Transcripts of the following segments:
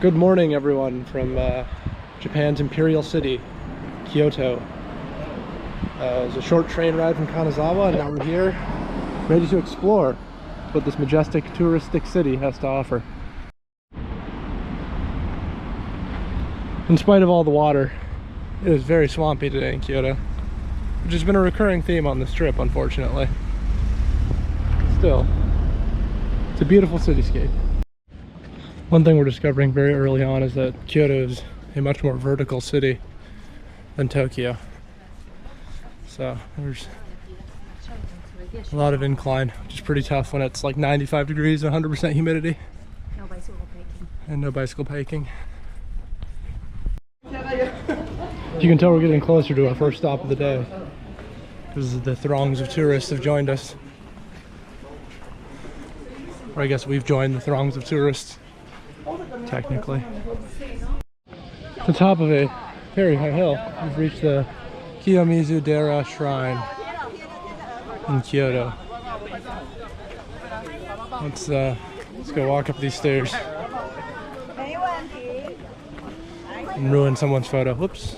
Good morning, everyone, from Japan's Imperial City, Kyoto. It was a short train ride from Kanazawa, and now we're here, ready to explore what this majestic, touristic city has to offer. In spite of all the water, it is very swampy today in Kyoto, which has been a recurring theme on this trip, unfortunately. Still, it's a beautiful cityscape. One thing we're discovering very early on is that Kyoto is a much more vertical city than Tokyo. So there's a lot of incline, which is pretty tough when it's like 95 degrees, 100% humidity. No bicycle biking. And no bicycle biking. You can tell we're getting closer to our first stop of the day because the throngs of tourists have joined us. Or I guess we've joined the throngs of tourists. Technically. At the top of a very high hill, we've reached the Kiyomizu-dera Shrine in Kyoto. Let's go walk up these stairs and ruin someone's photo. Whoops.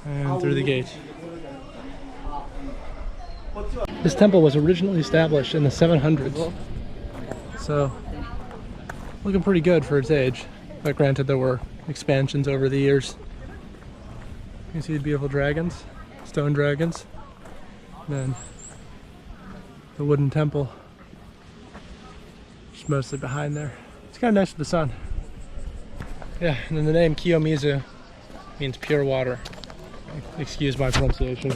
And through the gate. This temple was originally established in the 700s, so looking pretty good for its age. But granted, there were expansions over the years. You can see the beautiful dragons, stone dragons, and then the wooden temple, just mostly behind there. It's kind of nice with the sun. Yeah, and then the name Kiyomizu means pure water. Excuse my pronunciation.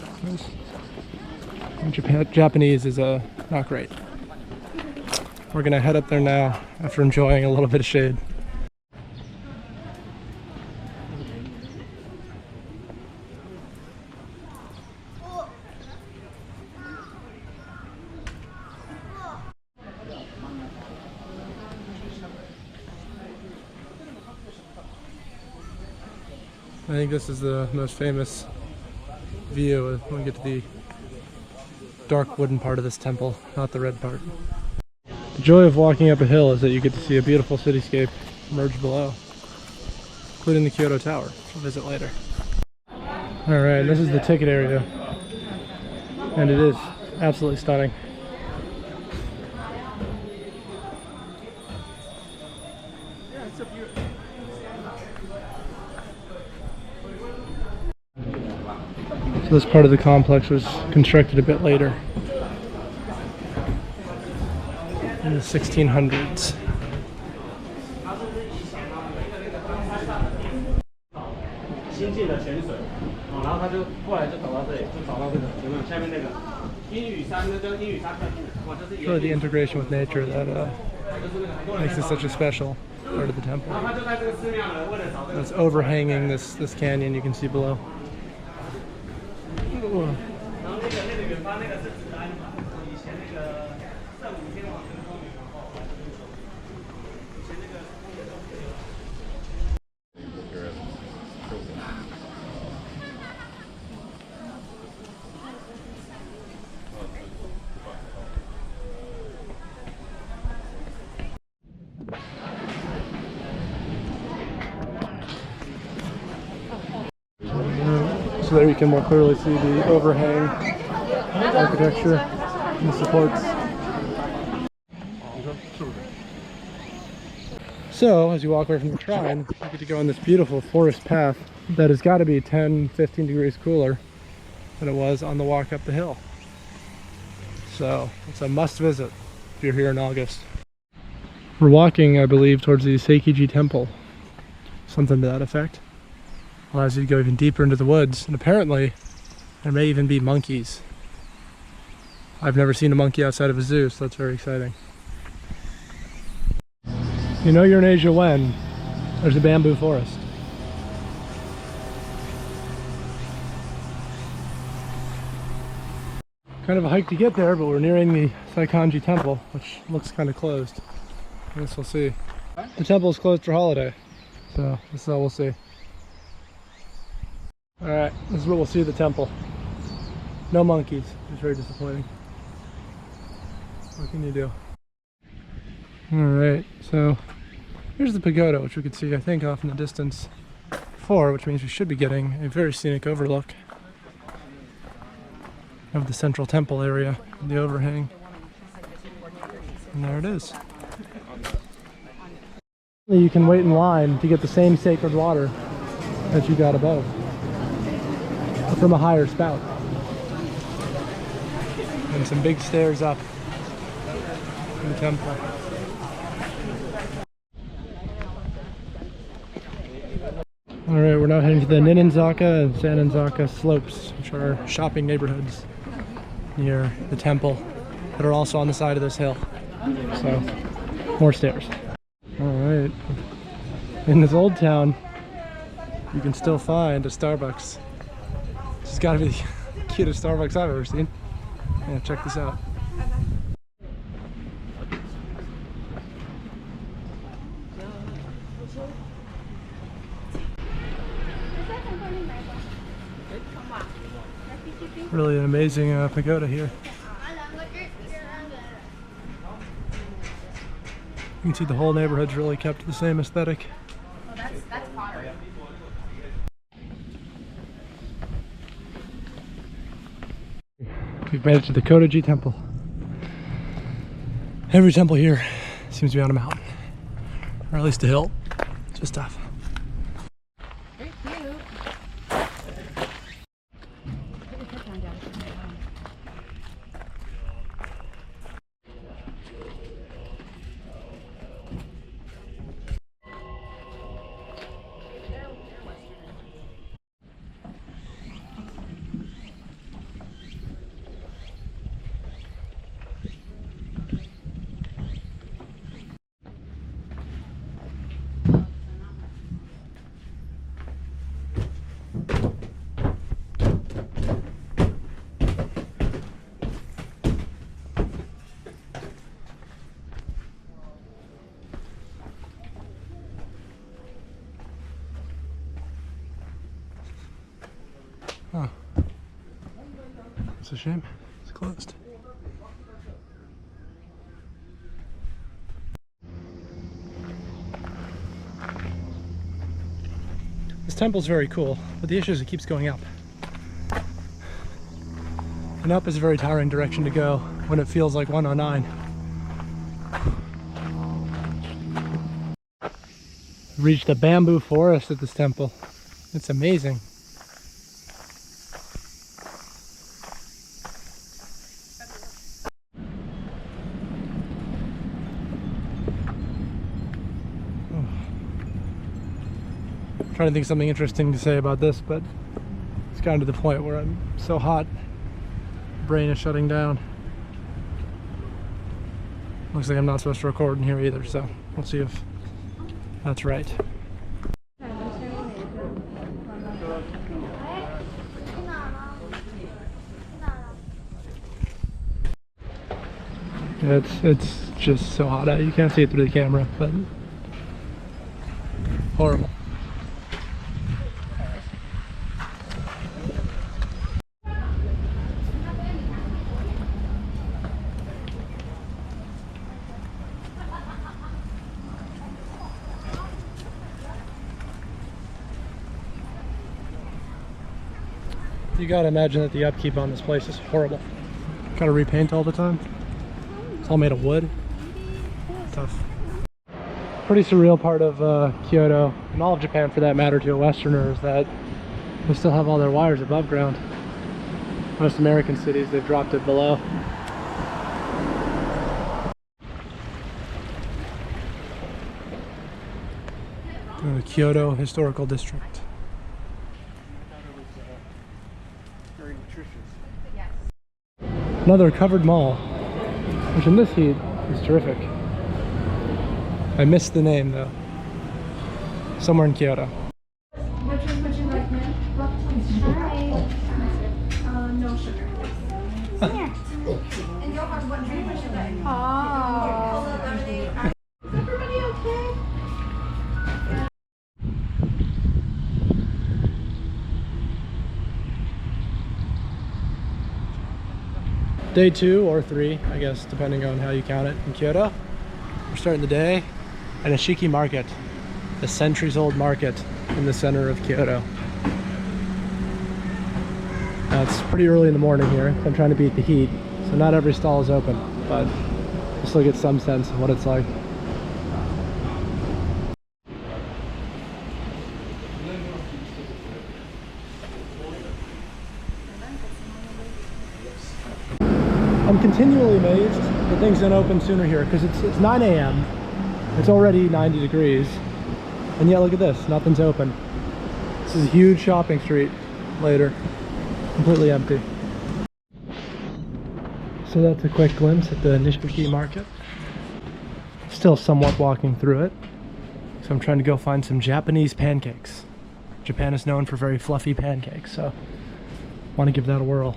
Japanese is not great. We're gonna head up there now after enjoying a little bit of shade. I think this is the most famous view when we get to the dark wooden part of this temple, not the red part. The joy of walking up a hill is that you get to see a beautiful cityscape emerge below, including the Kyoto Tower, which we'll visit later. Alright, this is the ticket area, and it is absolutely stunning. So this part of the complex was constructed a bit later, in the 1600s. It's really the integration with nature that makes it such a special part of the temple. It's overhanging this canyon you can see below. So there you can more clearly see the overhang architecture and the supports. So as you walk away from the shrine, you get to go on this beautiful forest path that has got to be 10-15 degrees cooler than it was on the walk up the hill. So it's a must visit if you're here in August. We're walking, I believe, towards the Seikiji Temple, something to that effect. Allows you to go even deeper into the woods, and apparently there may even be monkeys. I've never seen a monkey outside of a zoo, so that's very exciting. You know you're in Asia when there's a bamboo forest. Kind of a hike to get there, but we're nearing the Saikanji Temple, which looks kind of closed. I guess we'll see. The temple is closed for holiday, So this is all we'll see. Alright, this is what we'll see of the temple. No monkeys, which is very disappointing. What can you do? Alright, so here's the pagoda, which we could see, I think, off in the distance before, which means we should be getting a very scenic overlook of the central temple area, the overhang. And there it is. You can wait in line to get the same sacred water that you got above, but from a higher spout. And some big stairs up in the temple. Alright, we're now heading to the Ninenzaka and Sanenzaka slopes, which are shopping neighborhoods near the temple that are also on the side of this hill. So, more stairs. Alright, in this old town, you can still find a Starbucks. This has got to be the cutest Starbucks I've ever seen. Yeah, check this out. Really an amazing pagoda here. You can see the whole neighborhood's really kept the same aesthetic. Oh, that's pottery. We've made it to the Kotoji temple. Every temple here seems to be on a mountain, or at least a hill. It's just tough. Very cute. Put your foot down, Dad. Oh, it's a shame. It's closed. This temple's very cool, but the issue is it keeps going up. And up is a very tiring direction to go when it feels like 109. Reached the bamboo forest at this temple. It's amazing. Trying to think of something interesting to say about this, but it's gotten to the point where I'm so hot, brain is shutting down. Looks like I'm not supposed to record in here either, so we'll see if that's right. It's just so hot out. You can't see it through the camera, but horrible. You gotta imagine that the upkeep on this place is horrible. Gotta repaint all the time. It's all made of wood. Tough. Pretty surreal part of Kyoto, and all of Japan for that matter to a Westerner, is that they still have all their wires above ground. Most American cities, they've dropped it below. The Kyoto Historical District. Another covered mall, which in this heat is terrific. I missed the name though. Somewhere in Kyoto. Which one would you like, ma'am? Hi. No sugar. Here. And you'll have what drink would you like? Oh. Is everybody okay? Day 2 or 3, I guess, depending on how you count it, in Kyoto. We're starting the day at a Shiki market, the centuries-old market in the center of Kyoto. Now it's pretty early in the morning here. I'm trying to beat the heat, so not every stall is open, but just look at some sense of what it's like. I'm continually amazed that things don't open sooner here, because it's 9 a.m. It's already 90 degrees, and yet look at this, nothing's open. This is a huge shopping street later, completely empty. So that's a quick glimpse at the Nishiki market. Still somewhat walking through it, so I'm trying to go find some Japanese pancakes. Japan is known for very fluffy pancakes, so I want to give that a whirl.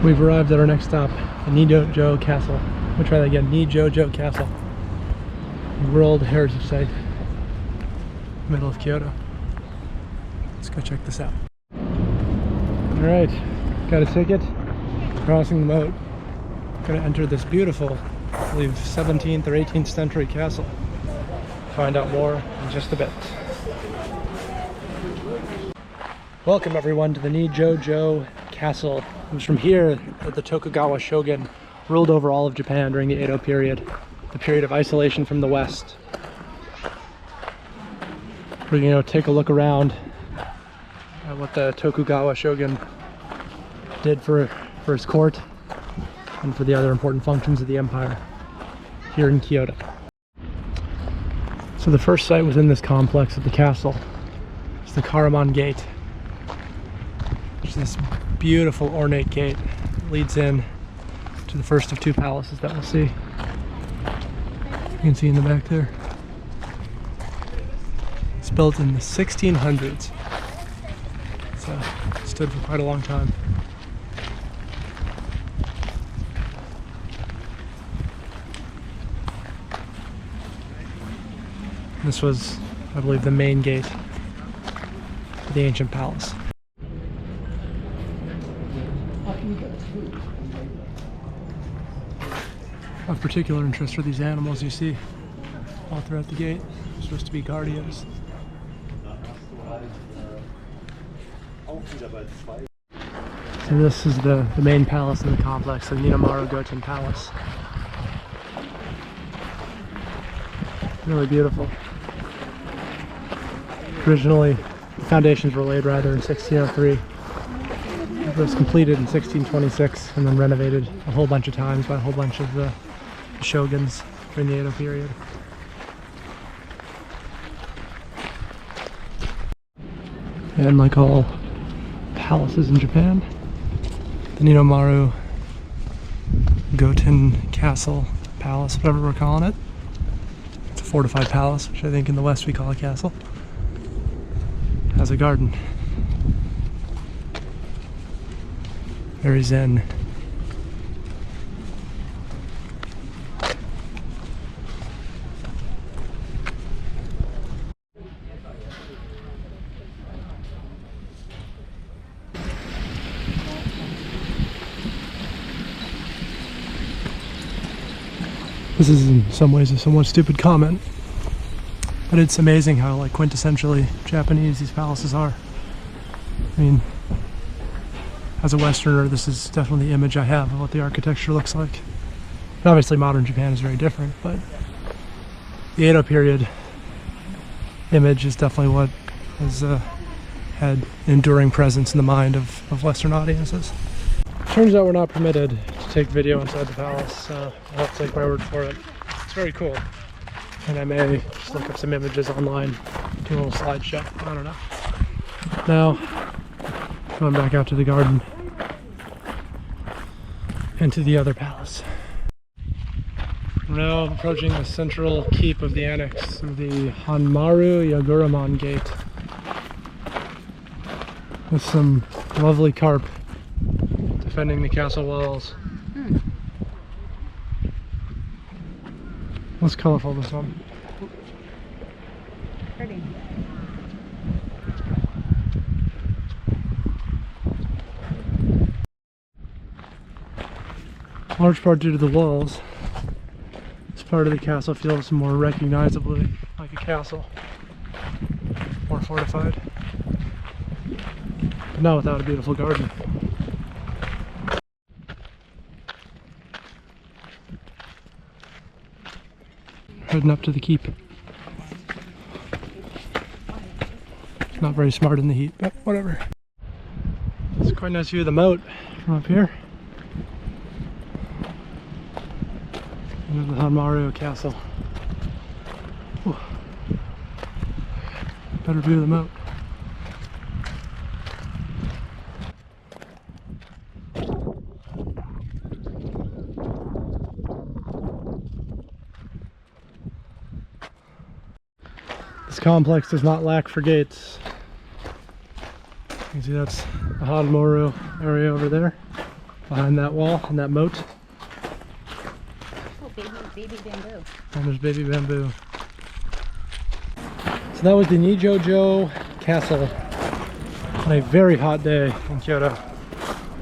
We've arrived at our next stop, the Nijojo Castle. Let me try that again, Nijojo Castle. World Heritage Site, middle of Kyoto. Let's go check this out. Alright, got a ticket, crossing the moat. Gonna enter this beautiful, I believe 17th or 18th century castle. Find out more in just a bit. Welcome everyone to the Nijojo Castle. It was from here that the Tokugawa shogun ruled over all of Japan during the Edo period, the period of isolation from the West. We're gonna take a look around at what the Tokugawa shogun did for his court and for the other important functions of the empire here in Kyoto. So the first site within this complex of the castle is the Karaman Gate. There's this beautiful ornate gate that leads in to the first of 2 palaces that we'll see. You can see in the back there. It's built in the 1600s. So it stood for quite a long time. This was, I believe, the main gate of the ancient palace. Of particular interest are these animals you see all throughout the gate. They're supposed to be guardians. So this is the main palace in the complex, the Ninamaru Goten Palace. Really beautiful. Originally, the foundations were laid rather in 1603. It was completed in 1626 and then renovated a whole bunch of times by a whole bunch of the shoguns during the Edo period. And like all palaces in Japan, the Ninamaru Goten Castle, Palace, whatever we're calling it. It's a fortified palace, which I think in the West we call a castle. Has a garden. Very zen. This is in some ways a somewhat stupid comment, but it's amazing how like quintessentially Japanese these palaces are. I mean, as a Westerner, this is definitely the image I have of what the architecture looks like. And obviously modern Japan is very different, but the Edo period image is definitely what has had an enduring presence in the mind of Western audiences. Turns out we're not permitted to take video inside the palace, so I'll have to take my word for it. It's very cool. And I may just look up some images online, do a little slideshow, I don't know. Now, going back out to the garden and to the other palace. We're now approaching the central keep of the annex through the Hanmaru Yaguraman Gate with some lovely carp defending the castle walls. Looks colorful, this one. starting. Large part due to the walls. This part of the castle feels more recognizably like a castle. More fortified. But not without a beautiful garden. Heading up to the keep. Not very smart in the heat, but whatever. It's quite a nice view of the moat from up here. And the Hanmaru Castle. Whew. Better view of the moat. This complex does not lack for gates. You can see that's the Hanmaru area over there, behind that wall and that moat. Oh, baby bamboo. And there's baby bamboo. So that was the Nijojo Castle on a very hot day in Kyoto.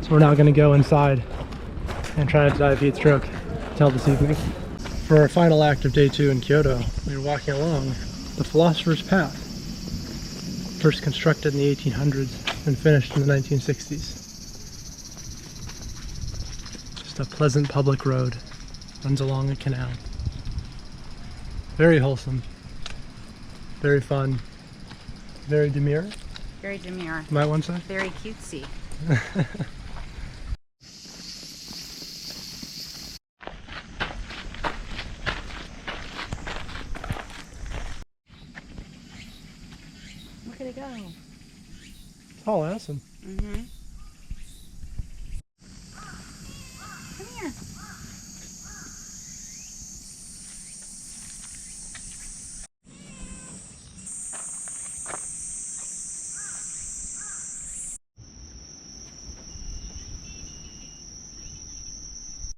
So we're now going to go inside and try not to die of heat stroke until this evening. For our final act of day 2 in Kyoto, we were walking along the Philosopher's Path, first constructed in the 1800s and finished in the 1960s. Just a pleasant public road, runs along a canal. Very wholesome, very fun, very demure. Very demure. Might one say? Very cutesy. Look at it go. Tall ass and Mm-hmm.